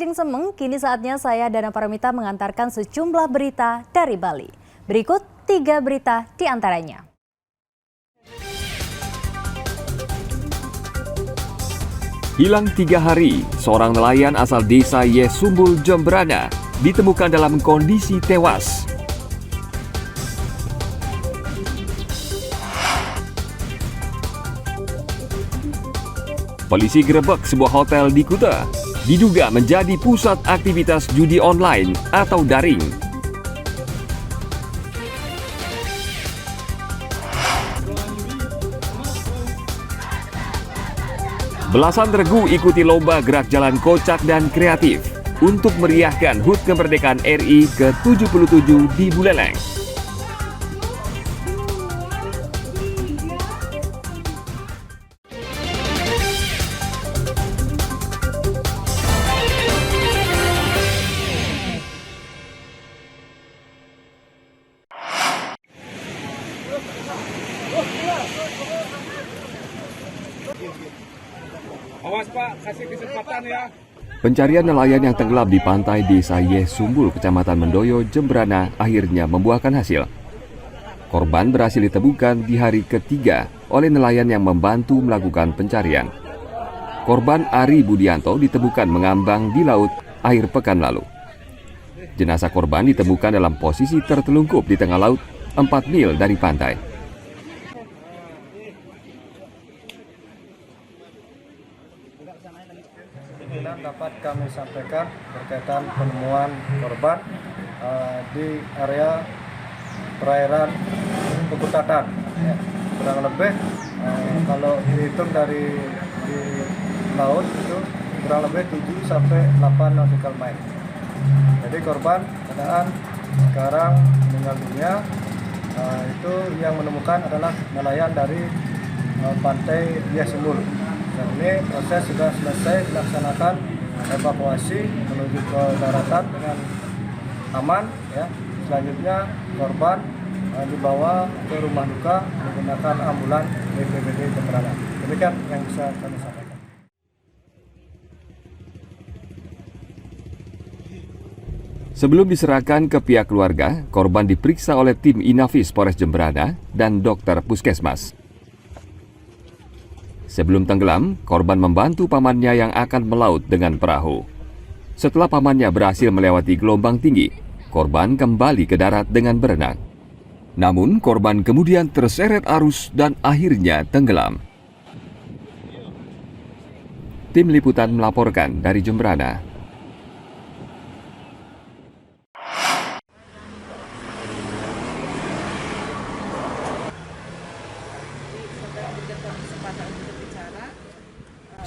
Jeng Semeng, kini saatnya saya Dana Paramita mengantarkan sejumlah berita dari Bali. Berikut 3 berita di antaranya. Hilang 3 hari, seorang nelayan asal desa Yesumbul, Jemberana ditemukan dalam kondisi tewas. Polisi gerebek sebuah hotel di Kuta, diduga menjadi pusat aktivitas judi online atau daring. Belasan regu ikuti lomba gerak jalan kocak dan kreatif untuk meriahkan HUT kemerdekaan RI ke-77 di Buleleng. Awas Pak, kasih kesempatan ya. Pencarian nelayan yang tenggelam di pantai desa Yesumbul, Kecamatan Mendoyo, Jemberana akhirnya membuahkan hasil. Korban berhasil ditemukan di hari ketiga oleh nelayan yang membantu melakukan pencarian. Korban Ari Budianto ditemukan mengambang di laut akhir pekan lalu. Jenazah korban ditemukan dalam posisi tertelungkup di tengah laut 4 mil dari pantai. Dapat kami sampaikan berkaitan penemuan korban di area perairan Pekutatan. Ya, kurang lebih kalau dihitung dari di laut itu kurang lebih 7 sampai 8 nautical mile. Jadi korban keadaan sekarang meninggal dunia, itu yang menemukan adalah nelayan dari pantai Yesumbul. Dan ini proses sudah selesai dilaksanakan evakuasi menuju ke daratan dengan aman. Ya. Selanjutnya korban dibawa ke rumah duka menggunakan ambulan BPBD Jemberana. Demikian yang bisa kami sampaikan. Sebelum diserahkan ke pihak keluarga, korban diperiksa oleh tim Inafis Polres Jemberana dan dokter puskesmas. Sebelum tenggelam, korban membantu pamannya yang akan melaut dengan perahu. Setelah pamannya berhasil melewati gelombang tinggi, korban kembali ke darat dengan berenang. Namun, korban kemudian terseret arus dan akhirnya tenggelam. Tim Liputan melaporkan dari Jemberana.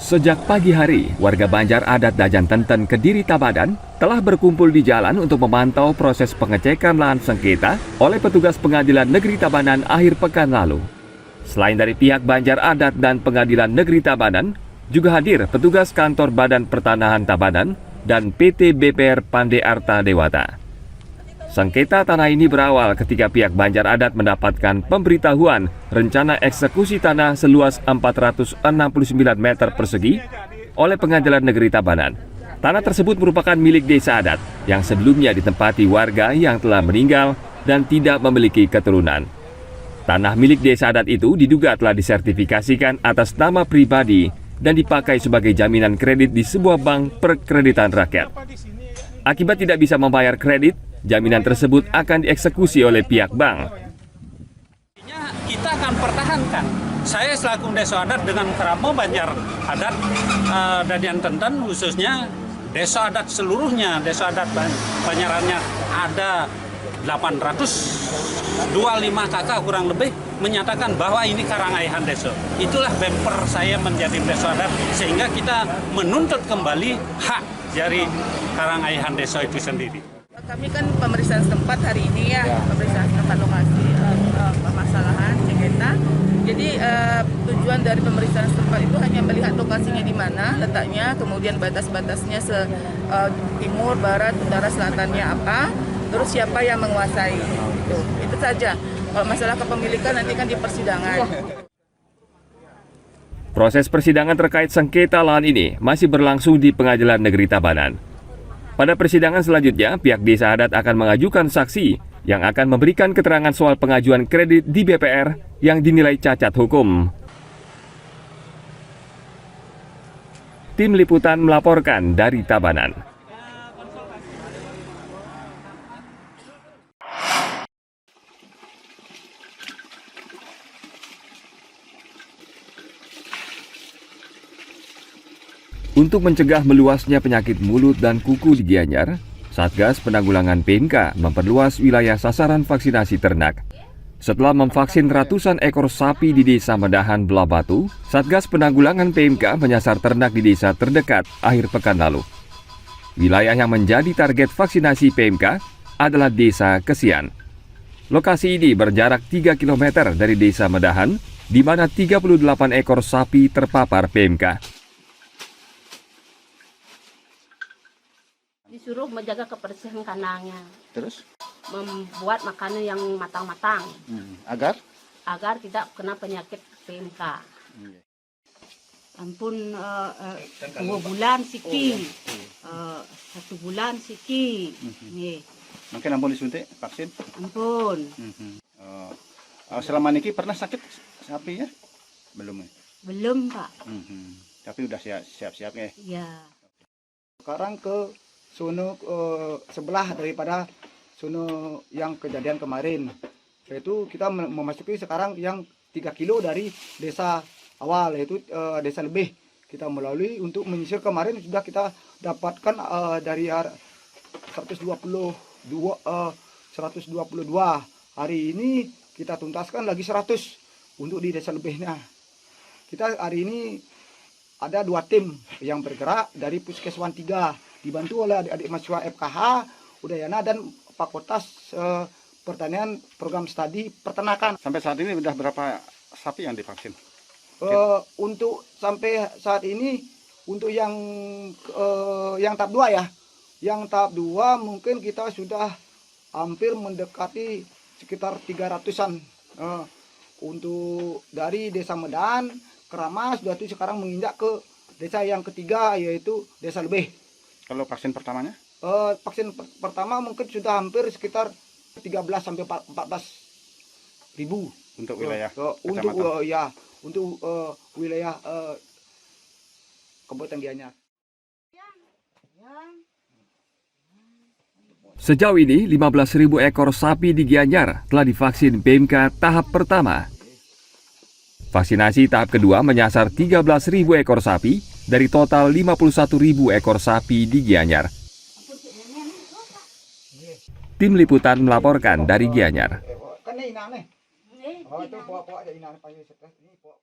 Sejak pagi hari, warga Banjar Adat Dajan Tenten, Kediri, Tabanan telah berkumpul di jalan untuk memantau proses pengecekan lahan sengketa oleh petugas Pengadilan Negeri Tabanan akhir pekan lalu. Selain dari pihak Banjar Adat dan Pengadilan Negeri Tabanan, juga hadir petugas kantor Badan Pertanahan Tabanan dan PT BPR Pandey Arta Dewata. Sengketa tanah ini berawal ketika pihak Banjar Adat mendapatkan pemberitahuan rencana eksekusi tanah seluas 469 meter persegi oleh Pengadilan Negeri Tabanan. Tanah tersebut merupakan milik desa adat yang sebelumnya ditempati warga yang telah meninggal dan tidak memiliki keturunan. Tanah milik desa adat itu diduga telah disertifikasikan atas nama pribadi dan dipakai sebagai jaminan kredit di sebuah bank perkreditan rakyat. Akibat tidak bisa membayar kredit, jaminan tersebut akan dieksekusi oleh pihak bank. Kita akan pertahankan. Saya selaku Desa Adat dengan Keramo Banjar Adat Dajan Tenten, khususnya Desa Adat seluruhnya, Desa Adat Banjarannya ada 825 kakak kurang lebih menyatakan bahwa ini Karangaihan Desa. Itulah bemper saya menjadi Desa Adat sehingga kita menuntut kembali hak dari Karangaihan Desa itu sendiri. Kami kan pemeriksaan setempat hari ini ya, pemeriksaan setempat lokasi permasalahan sengketa. Jadi tujuan dari pemeriksaan setempat itu hanya melihat lokasinya di mana letaknya, kemudian batas-batasnya timur, barat, utara, selatannya apa, terus siapa yang menguasai. Itu saja. Kalau masalah kepemilikan nanti kan di persidangan. Proses persidangan terkait sengketa lahan ini masih berlangsung di Pengadilan Negeri Tabanan. Pada persidangan selanjutnya, pihak desa adat akan mengajukan saksi yang akan memberikan keterangan soal pengajuan kredit di BPR yang dinilai cacat hukum. Tim Liputan melaporkan dari Tabanan. Untuk mencegah meluasnya penyakit mulut dan kuku di Gianyar, Satgas Penanggulangan PMK memperluas wilayah sasaran vaksinasi ternak. Setelah memvaksin ratusan ekor sapi di Desa Medahan Belabatu, Satgas Penanggulangan PMK menyasar ternak di desa terdekat akhir pekan lalu. Wilayah yang menjadi target vaksinasi PMK adalah Desa Kesian. Lokasi ini berjarak 3 km dari Desa Medahan, di mana 38 ekor sapi terpapar PMK. Disuruh menjaga kebersihan kandangnya, Terus membuat makanan yang matang-matang agar agar tidak kena penyakit PMK. Ampun 2 bulan siki, 1 bulan siki, nih mungkin ampun disuntik vaksin. ampun Selama ini pernah sakit sapinya? Belum ya? belum Pak, Tapi udah siap-siap ya. ya. Sekarang ke sono sebelah daripada sono yang kejadian kemarin, yaitu kita memasuki sekarang yang 3 kilo dari desa awal, yaitu desa lebih kita melalui untuk menyisir. Kemarin sudah kita dapatkan dari 122 hari ini kita tuntaskan lagi 100 untuk di desa lebihnya. Kita hari ini ada 2 tim yang bergerak dari Puskeswan 3, dibantu oleh adik-adik mahasiswa FKH, Udayana dan Fakultas Pertanian Program Studi Peternakan. Sampai saat ini udah berapa sapi yang divaksin? Untuk sampai saat ini untuk yang tahap 2 ya. Yang tahap 2 mungkin kita sudah hampir mendekati sekitar 300-an. Untuk dari Desa Medan, Keramas, sudah itu sekarang menginjak ke desa yang ketiga, yaitu Desa Lebih. Kalau vaksin pertamanya? Vaksin pertama mungkin sudah hampir sekitar 13 sampai 14 ribu Untuk wilayah untuk kecamatan? untuk wilayah Kabupaten Gianyar. Sejauh ini, 15.000 ekor sapi di Gianyar telah divaksin PMK tahap pertama. Vaksinasi tahap kedua menyasar 13.000 ekor sapi dari total 51.000 ekor sapi di Gianyar. Tim Liputan melaporkan dari Gianyar. Kan ini inang nih. Oh, itu bawa-bawa aja inang, pakai stres ini bawa.